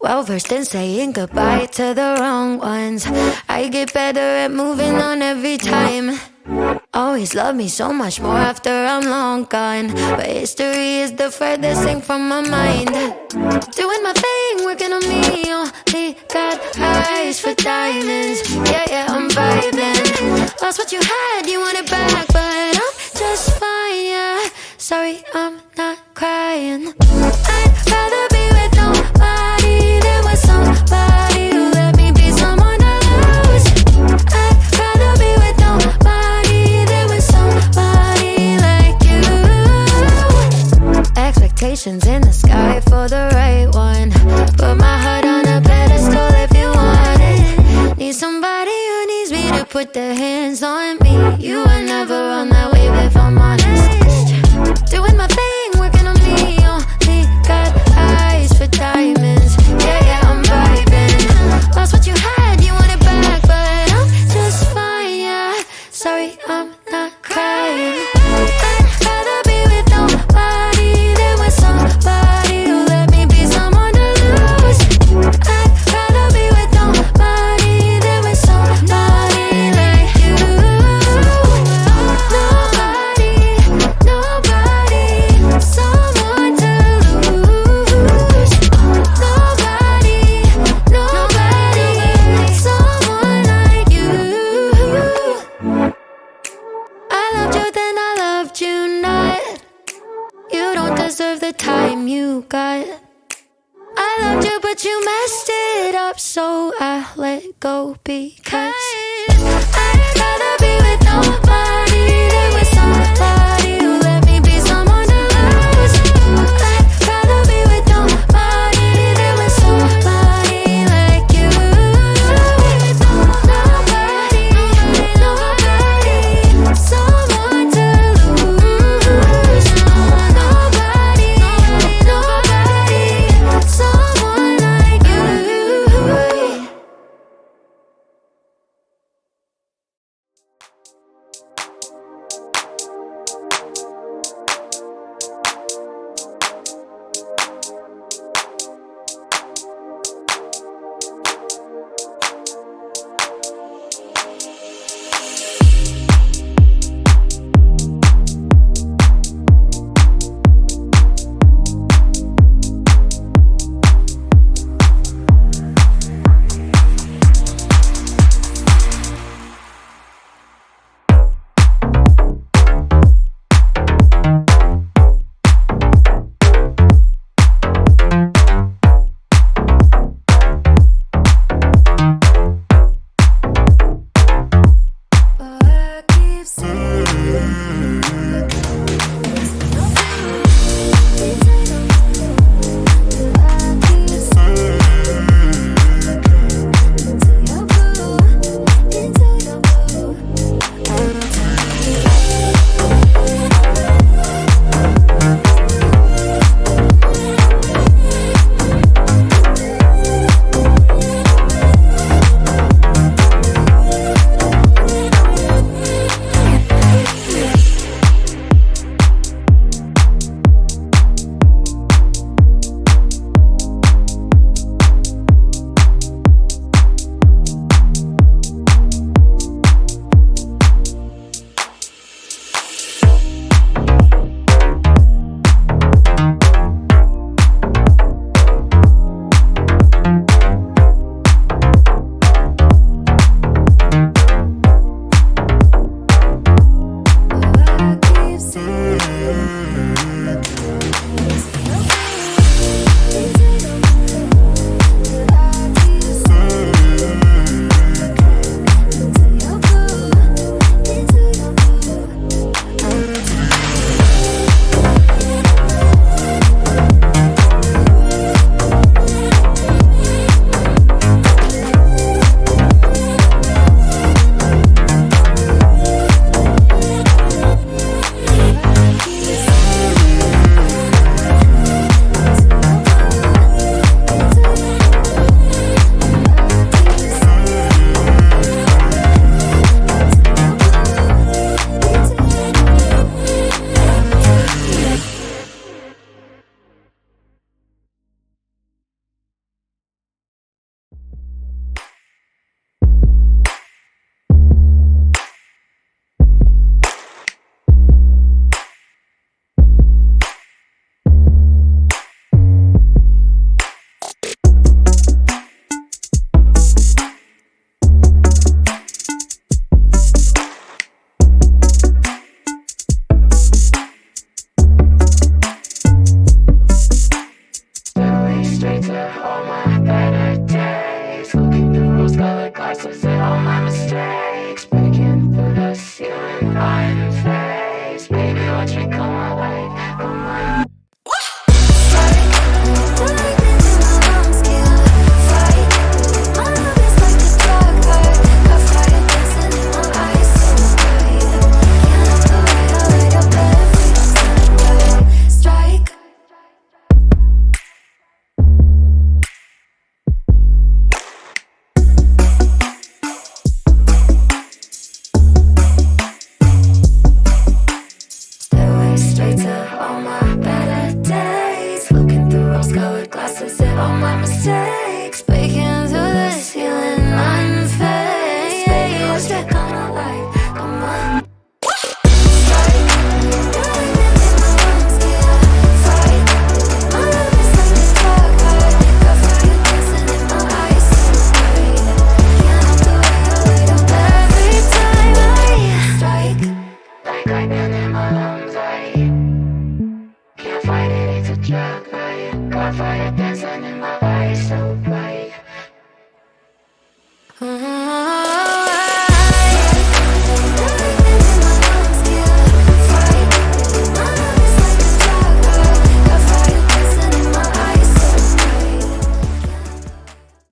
Well, versed in saying goodbye to the wrong ones. I get better at moving on every time. Always love me so much more after I'm long gone, but history is the furthest thing from my mind. Doing my thing, working on me. Only got eyes for diamonds. Yeah, I'm vibing. Lost what you had, you want it back, but I'm just fine, yeah. Sorry, I'm not crying. I'd rather be with nobody than with somebody who let me be someone I lose. I'd rather be with nobody than with somebody like you. Expectations in the sky for the right one. Put my heart on a pedestal if you want it. Need somebody who needs me to put their hands on me. You were never on that wave if I'm honest. Doing my thing, working on me. Only got eyes for diamonds. Yeah, I'm vibing. Lost what you had, you want it back, but I'm just fine, yeah. Sorry, I'm not crying. I'd rather be with nobody than with somebody who let me be someone to lose. I'd rather be with nobody than with somebody like you. Nobody, someone to lose. Nobody, someone like you. I loved you, then I loved you not. You don't deserve the time you got. I loved you, but you messed it up, so I let go because I'd rather be with